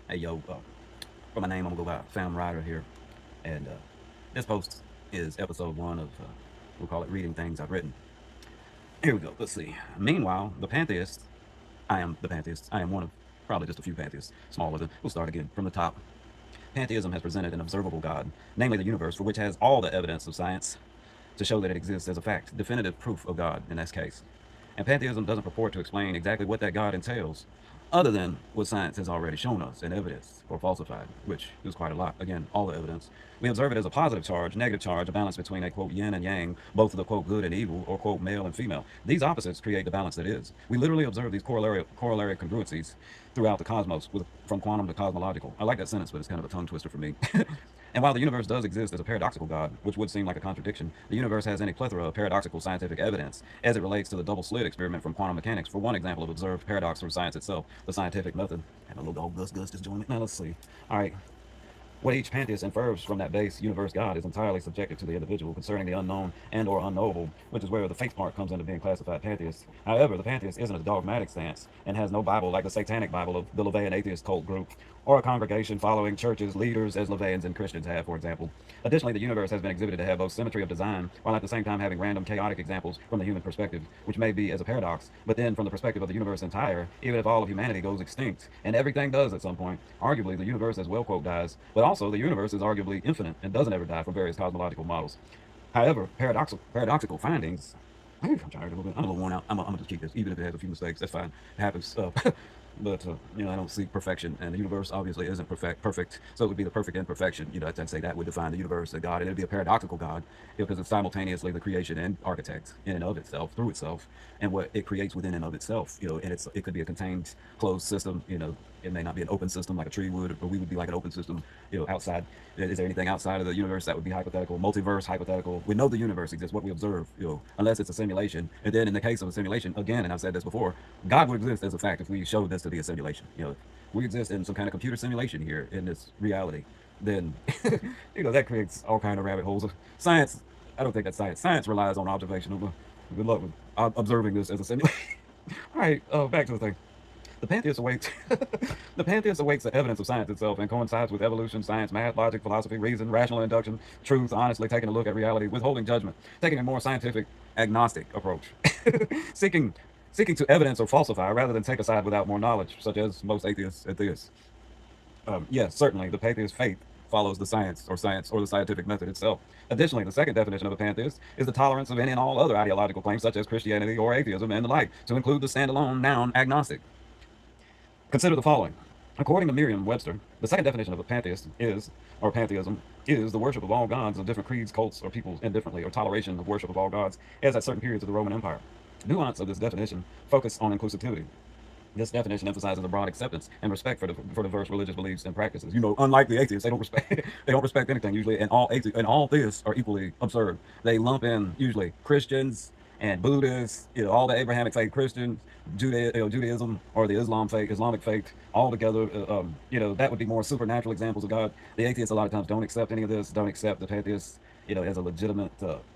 Hey yo, for my name, I'm gonna go by Fam Rider here, and this post is episode one of we'll call it reading things I've written. Here we go. Let's see. Meanwhile, the pantheist. I am the pantheist. I am one of probably just a few pantheists, smaller than. We'll start again from the top. Pantheism has presented an observable God, namely the universe, for which has all the evidence of science to show that it exists as a fact, definitive proof of God in this case. And pantheism doesn't purport to explain exactly what that God entails, other than what science has already shown us in evidence or falsified, which is quite a lot. Again, all the evidence. We observe it as a positive charge, negative charge, a balance between a quote yin and yang, both of the quote good and evil, or quote male and female. These opposites create the balance that is. We literally observe these corollary congruencies throughout the cosmos, from quantum to cosmological. I like that sentence, but it's kind of a tongue twister for me. And while the universe does exist as a paradoxical God, which would seem like a contradiction, the universe has any plethora of paradoxical scientific evidence as it relates to the double slit experiment from quantum mechanics, for one example of observed paradox from science itself, the scientific method. And a little dog Gus just joined me. Now let's see. All right. What each pantheist infers from that base universe God is entirely subjective to the individual concerning the unknown and or unknowable, which is where the faith part comes into being classified pantheist. However, the pantheist isn't a dogmatic stance and has no Bible like the satanic Bible of the LaVeyan atheist cult group, or a congregation following churches, leaders as LaVeyans and Christians have, for example. Additionally, the universe has been exhibited to have both symmetry of design, while at the same time having random chaotic examples from the human perspective, which may be as a paradox, but then from the perspective of the universe entire, even if all of humanity goes extinct, and everything does at some point, arguably the universe as well quote dies, but also the universe is arguably infinite and doesn't ever die from various cosmological models. However, paradoxical findings. I'm tired a little bit. I'm a little worn out. I'm gonna just keep this, even if it has a few mistakes. That's fine. It happens. But I don't seek perfection, and the universe obviously isn't perfect. So it would be the perfect imperfection. I'd say that would define the universe, a God, and it'd be a paradoxical God, because it's simultaneously the creation and architect in and of itself, through itself, and what it creates within and of itself. And it could be a contained, closed system. It may not be an open system like a tree would, or we would be like an open system. Outside. Is there anything outside of the universe that would be hypothetical? Multiverse, hypothetical. We know the universe exists. What we observe, unless it's a simulation. And then in the case of a simulation, again, and I've said this before, God would exist as a fact if we showed this to be a simulation. If we exist in some kind of computer simulation here in this reality, then that creates all kind of rabbit holes. Science, I don't think that's science. Science relies on observation. Good luck with observing this as a simulation. All right, back to the thing. The pantheist awaits. The pantheist awaits the evidence of science itself and coincides with evolution, science, math, logic, philosophy, reason, rational induction, truth, honestly taking a look at reality, withholding judgment, taking a more scientific, agnostic approach, seeking seeking to evidence or falsify rather than take a side without more knowledge, such as most atheists and theists. Yes, certainly, the pantheist faith follows the science or the scientific method itself. Additionally, the second definition of a pantheist is the tolerance of any and all other ideological claims, such as Christianity or atheism and the like, to include the standalone noun agnostic. Consider the following. According to Merriam-Webster, the second definition of a pantheist is, or pantheism, is the worship of all gods of different creeds, cults, or peoples indifferently, or toleration of worship of all gods, as at certain periods of the Roman Empire. Nuance of this definition focus on inclusivity. This definition emphasizes a broad acceptance and respect for diverse religious beliefs and practices. Unlike the atheists, they don't respect they don't respect anything usually, and all theists are equally absurd. They lump in usually Christians and Buddhists, all the Abrahamic faith Christians, Judaism or the Islamic faith, all together. That would be more supernatural examples of God. The atheists a lot of times don't accept any of this, don't accept the pantheists, as a legitimate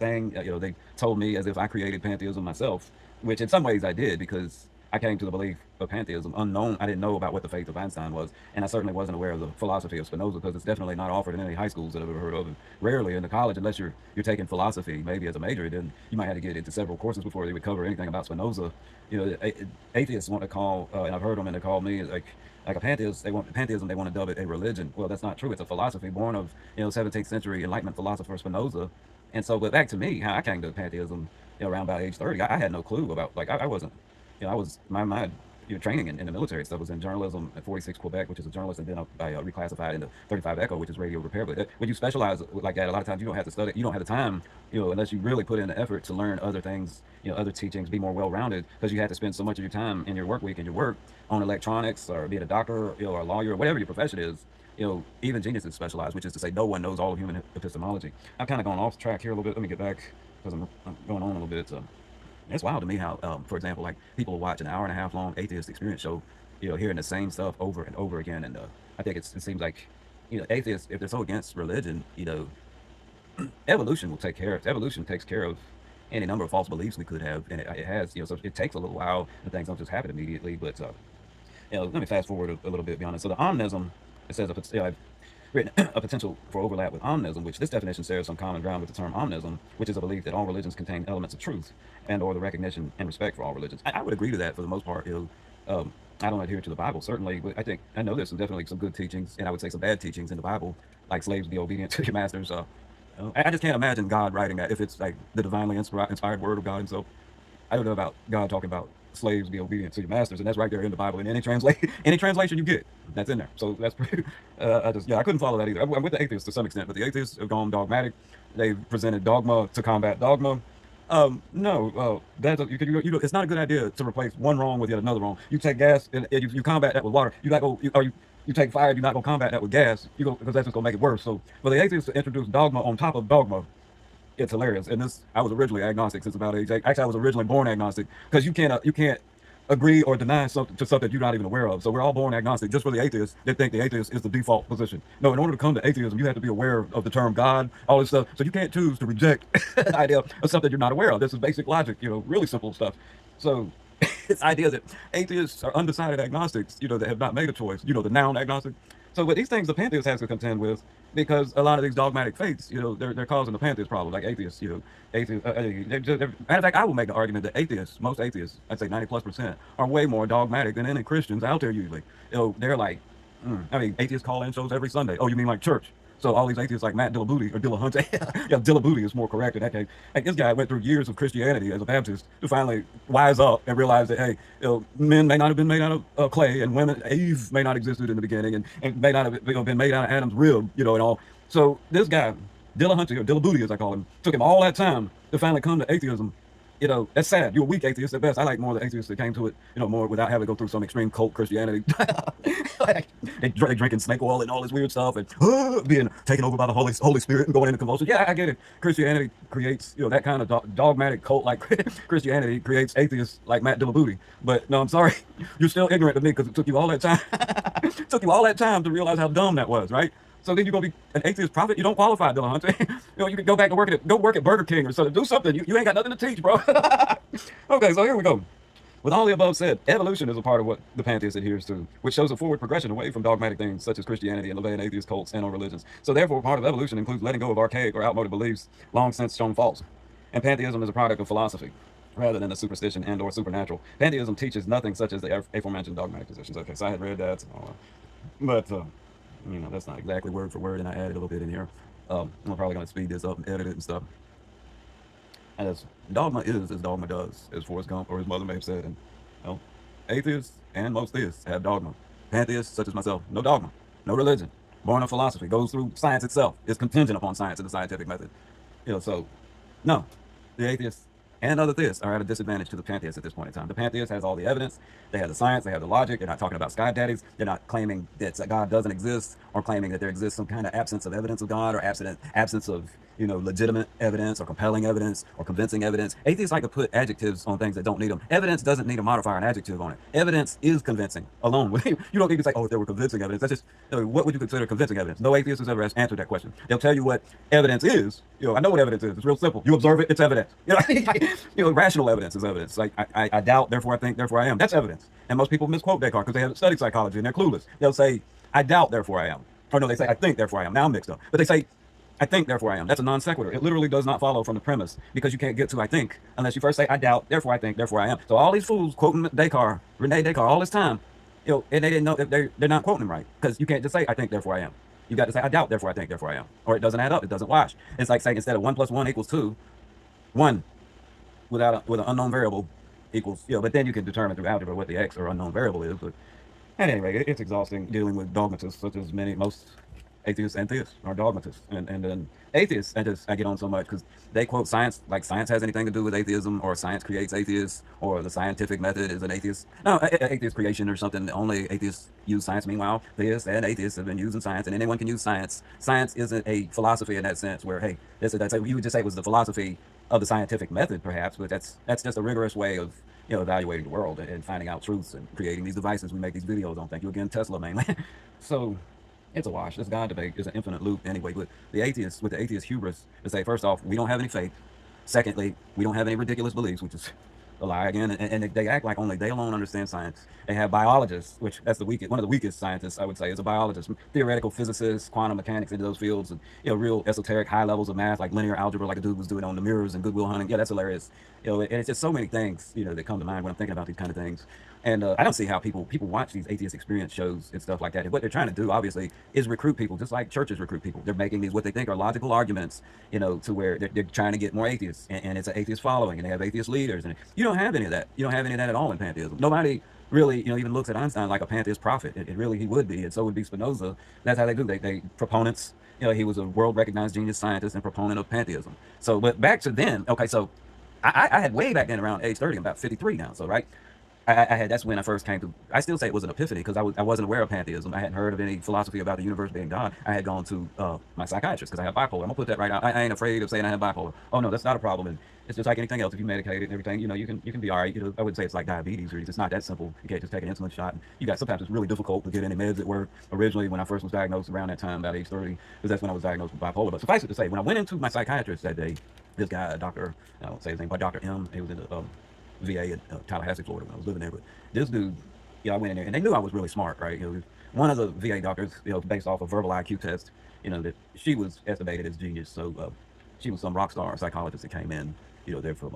thing. They told me as if I created pantheism myself, which in some ways I did because I came to the belief of pantheism unknown. I didn't know about what the faith of Einstein was, and I certainly wasn't aware of the philosophy of Spinoza because it's definitely not offered in any high schools that I've ever heard of. And rarely in the college, unless you're taking philosophy, maybe as a major, then you might have to get into several courses before they would cover anything about Spinoza. Atheists want to call, and I've heard them, and they call me like a pantheist. They want pantheism. They want to dub it a religion. Well, that's not true. It's a philosophy born of 17th century Enlightenment philosopher Spinoza. And so, but back to me, how I came to pantheism, around about age 30, I had no clue about I wasn't, I was my training in the military stuff was in journalism at 46 Quebec, which is a journalist, and then I reclassified into 35 Echo, which is radio repair. But when you specialize like that, a lot of times you don't have to study, you don't have the time, unless you really put in the effort to learn other things, other teachings, be more well-rounded, because you have to spend so much of your time in your work week and your work on electronics or being a doctor, or a lawyer, or whatever your profession is. Even geniuses specialize, which is to say no one knows all of human epistemology. I've kind of gone off track here a little bit. Let me get back because I'm going on a little bit. It's wild to me how, for example, like people will watch an hour and a half long atheist experience show, hearing the same stuff over and over again. And I think it seems like, atheists, if they're so against religion, evolution will take care of. Evolution takes care of any number of false beliefs we could have, and it has, so it takes a little while, and things don't just happen immediately. But Let me fast forward a little bit, be honest. So the omnism, it says, I've written a potential for overlap with omnism, which this definition shares some common ground with the term omnism, which is a belief that all religions contain elements of truth and or the recognition and respect for all religions. I would agree to that for the most part. I don't adhere to the Bible, certainly, but I know there's definitely some good teachings, and I would say some bad teachings in the Bible, like slaves be obedient to your masters. I just can't imagine God writing that if it's like the divinely inspired word of God himself. I don't know about God talking about slaves be obedient to your masters, and that's right there in the Bible in any any translation you get, that's in there. So that's pretty. I couldn't follow that either. I'm with the atheists to some extent, but the atheists have gone dogmatic. They've presented dogma to combat dogma. No, it's not a good idea to replace one wrong with yet another wrong. You take gas and you combat that with water. You take fire. You're not gonna combat that with gas. Because that's just gonna make it worse. So for the atheists to introduce dogma on top of dogma, it's hilarious. And I was originally agnostic since about age 8. Actually, I was originally born agnostic because you can't agree or deny something to something you're not even aware of. So we're all born agnostic. Just for the atheists, they think the atheist is the default position. No, in order to come to atheism, you have to be aware of the term God, all this stuff. So you can't choose to reject the idea of something you're not aware of. This is basic logic, really simple stuff. So this idea that atheists are undecided agnostics, that have not made a choice, the noun agnostic. So with these things, the pantheist has to contend with, because a lot of these dogmatic faiths, they're causing the pantheist problem, like atheists, matter of fact, I will make the argument that most atheists, I'd say 90+%, are way more dogmatic than any Christians out there usually. They're like, atheists call in shows every Sunday. Oh, you mean like church? So all these atheists like Matt Dillabooty or Dillahunty, yeah, Dillabooty is more correct in that case. Like this guy went through years of Christianity as a Baptist to finally wise up and realize that, hey, men may not have been made out of clay, and Eve may not have existed in the beginning, and may not have been made out of Adam's rib, and all. So this guy, Dillahunty or Dillabooty as I call him, took him all that time to finally come to atheism. That's sad. You're a weak atheist at best. I like more the atheists that came to it, more without having to go through some extreme cult Christianity. they drinking snake oil and all this weird stuff, and being taken over by the Holy Spirit and going into convulsions. Yeah, I get it. Christianity creates, that kind of dogmatic cult like Christianity creates atheists like Matt Dillabooty. But no, I'm sorry, you're still ignorant to me because it took you all that time. It took you all that time to realize how dumb that was, right? So then you're gonna be an atheist prophet. You don't qualify, Dillahunty. You can go back to work at Burger King or something. Do something. You ain't got nothing to teach, bro. Okay, so here we go. With all the above said, evolution is a part of what the pantheist adheres to, which shows a forward progression away from dogmatic things such as Christianity and obeying atheist cults and or religions. So therefore, part of evolution includes letting go of archaic or outmoded beliefs long since shown false. And pantheism is a product of philosophy rather than a superstition and or supernatural. Pantheism teaches nothing such as the aforementioned dogmatic positions. Okay, so I had read that. But that's not exactly word for word, and I added a little bit in here. I'm probably going to speed this up and edit it and stuff. And as dogma is as dogma does, as Forrest Gump or his mother may have said. And atheists and most theists have dogma. Pantheists, such as myself, no dogma, no religion, born of philosophy, goes through science itself, is contingent upon science and the scientific method. So no, the atheists and other theists are at a disadvantage to the pantheists at this point in time. The pantheist has all the evidence, they have the science, they have the logic. They're not talking about sky daddies. They're not claiming that God doesn't exist, or claiming that there exists some kind of absence of evidence of God, or absence of legitimate evidence or compelling evidence or convincing evidence. Atheists like to put adjectives on things that don't need them. Evidence doesn't need a modifier, an adjective on it. Evidence is convincing alone. You don't need to say, oh, if there were convincing evidence. That's just, what would you consider convincing evidence? No atheist has ever answered that question. They'll tell you what evidence is. I know what evidence is. It's real simple. You observe it, it's evidence. Rational evidence is evidence. Like, I doubt, therefore I think, therefore I am. That's evidence. And most people misquote Descartes because they haven't studied psychology and they're clueless. They'll say, I doubt, therefore I am. Or no, they say, I think, therefore I am. Now I'm mixed up. But they say, I think, therefore I am. That's a non sequitur. It literally does not follow from the premise, because you can't get to I think unless you first say I doubt, therefore I think, therefore I am. So all these fools quoting Descartes, Rene Descartes, all this time, and they didn't know that they're not quoting him right, because you can't just say I think, therefore I am. You got to say I doubt, therefore I think, therefore I am, or it doesn't add up. It doesn't wash. It's like saying instead of 1 + 1 = 2, 1 with an unknown variable equals. But then you can determine through algebra what the x or unknown variable is. But at any rate, it's exhausting dealing with dogmatists, such as most atheists and theists are dogmatists. And then atheists, I get on so much because they quote science, like science has anything to do with atheism, or science creates atheists, or the scientific method is an atheist. No, atheist creation or something. Only atheists use science. Meanwhile, theists and atheists have been using science, and anyone can use science. Science isn't a philosophy in that sense where, hey, you would just say it was the philosophy of the scientific method, perhaps, but that's just a rigorous way of evaluating the world and finding out truths and creating these devices we make these videos on. Thank you again, Tesla, mainly. So it's a wash. This God debate is an infinite loop anyway. But the atheist hubris to say, first off, we don't have any faith. Secondly, we don't have any ridiculous beliefs, which is a lie again, and they act like only they alone understand science. They have biologists, which that's the weakest, one of the weakest scientists I would say is a biologist, theoretical physicists, quantum mechanics into those fields, and real esoteric high levels of math like linear algebra, like a dude was doing on the mirrors and Goodwill Hunting. Yeah, that's hilarious. And it's just so many things that come to mind when I'm thinking about these kind of things. And I don't see how people watch these atheist experience shows and stuff like that. And what they're trying to do, obviously, is recruit people, just like churches recruit people. They're making these what they think are logical arguments, to where they're trying to get more atheists, and it's an atheist following, and they have atheist leaders. And you don't have any of that. You don't have any of that at all in pantheism. Nobody really, even looks at Einstein like a pantheist prophet. It really, he would be, and so would be Spinoza. That's how they do. They proponents. He was a world-recognized genius scientist and proponent of pantheism. So, but back to then. Okay, so I had way back then around age 30. I'm about 53 now. So right. I had, that's when I first came to, I still say it was an epiphany because I wasn't aware of pantheism. I hadn't heard of any philosophy about the universe being God. I had gone to my psychiatrist because I have bipolar. I'm gonna put that right out. I ain't afraid of saying I have bipolar. Oh no, that's not a problem. And it's just like anything else. If you medicate it and everything, you can be all right. I wouldn't say it's like diabetes or it's not that simple. You can't just take an insulin shot. And sometimes it's really difficult to get any meds that work. Originally, when I first was diagnosed around that time, about age 30, because that's when I was diagnosed with bipolar. But suffice it to say, when I went into my psychiatrist that day, this guy, Dr. I won't say his name, but Dr. M, he was in the VA in Tallahassee, Florida when I was living there. But this dude, I went in there and they knew I was really smart, right? One of the VA doctors, based off a verbal IQ test, that she was estimated as genius. So she was some rock star psychologist that came in, there from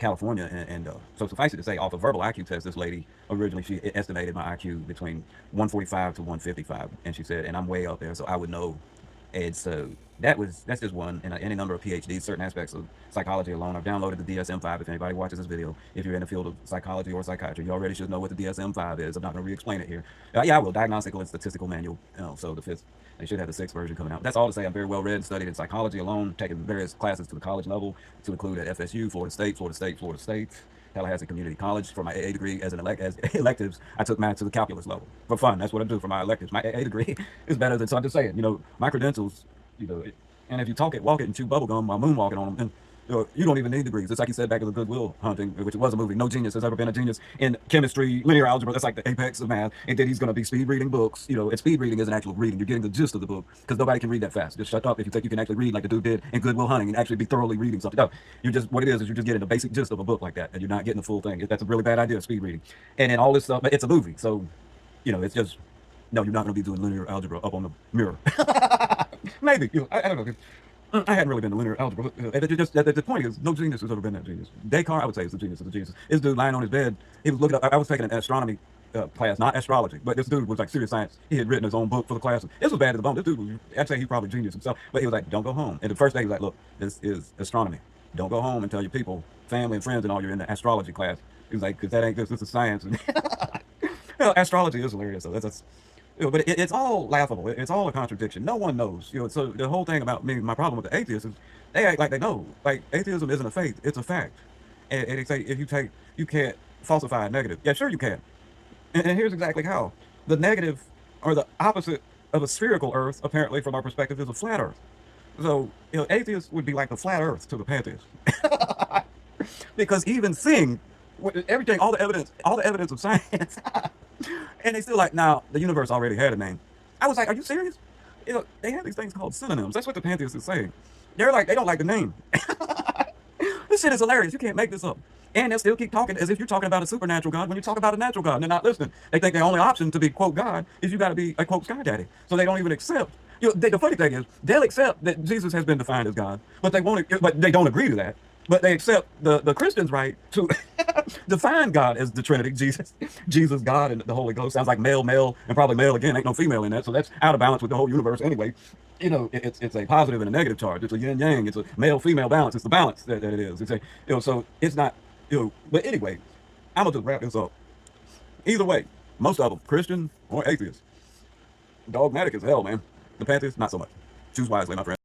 California. And so suffice it to say, off a verbal IQ test, this lady, originally she estimated my IQ between 145 to 155. And she said, and I'm way up there, so I would know. And so that's just one in any number of PhDs, certain aspects of psychology alone. I've downloaded the DSM-5. If anybody watches this video, if you're in the field of psychology or psychiatry, you already should know what the DSM-5 is. I'm not going to re-explain it here. Yeah, I will. Diagnostical and Statistical Manual. So the fifth, they should have the sixth version coming out. That's all to say I'm very well read and studied in psychology alone, taking various classes to the college level, to include at FSU, Florida State, Tallahassee Community College. For my AA degree as electives, I took math to the calculus level for fun. That's what I do for my electives. My AA degree is better than, so I'm just saying, my credentials, and if you talk it, walk it, and chew bubblegum while moonwalking on them, then you don't even need degrees. It's like you said back in the Goodwill Hunting, which was a movie. No genius has ever been a genius in chemistry, linear algebra. That's like the apex of math. And then he's going to be speed reading books. And speed reading is an actual reading. You're getting the gist of the book because nobody can read that fast. Just shut up if you think you can actually read like the dude did in Goodwill Hunting and actually be thoroughly reading something. No, you're just, what it is you're just getting the basic gist of a book like that, and you're not getting the full thing. That's a really bad idea, speed reading. And then all this stuff, but it's a movie, so it's just, no, you're not going to be doing linear algebra up on the mirror. Maybe, I don't know. I hadn't really been to linear algebra. The point is, no genius has ever been that genius. Descartes, I would say, is the genius of the genius. This dude lying on his bed, he was looking up. I was taking an astronomy class, not astrology, but this dude was like serious science. He had written his own book for the class. This was bad to the bone. This dude was, I'd say he's probably genius himself, but he was like, don't go home. And the first day he was like, look, this is astronomy. Don't go home and tell your people, family and friends and all, you're in the astrology class. He was like, because that ain't this is science. Astrology is hilarious, though. But it's all laughable. It's all a contradiction. No one knows. So the whole thing about me, my problem with the atheists is they act like they know. Like, atheism isn't a faith; it's a fact. And they say if you can't falsify a negative. Yeah, sure you can. And here's exactly how. The negative, or the opposite of a spherical Earth, apparently from our perspective, is a flat Earth. So atheists would be like the flat Earth to the pantheists, because even seeing everything, all the evidence of science. And they still like, now, the universe already had a name. I was like, are you serious? They have these things called synonyms. That's what the pantheists is saying. They're like, they don't like the name. This shit is hilarious. You can't make this up. And they'll still keep talking as if you're talking about a supernatural God when you talk about a natural God. And they're not listening. They think the only option to be, quote, God is you got to be a, quote, sky daddy. So they don't even accept. The funny thing is, they'll accept that Jesus has been defined as God, but they don't agree to that. But they accept the Christians' right to define God as the Trinity, Jesus, God, and the Holy Ghost. Sounds like male, and probably male again. Ain't no female in that, so that's out of balance with the whole universe anyway. It's a positive and a negative charge. It's a yin yang. It's a male female balance. It's the balance that it is. It's a so it's not But anyway, I'm gonna just wrap this up. Either way, most of them, Christian or atheist, dogmatic as hell, man. The Panthers, not so much. Choose wisely, my friend.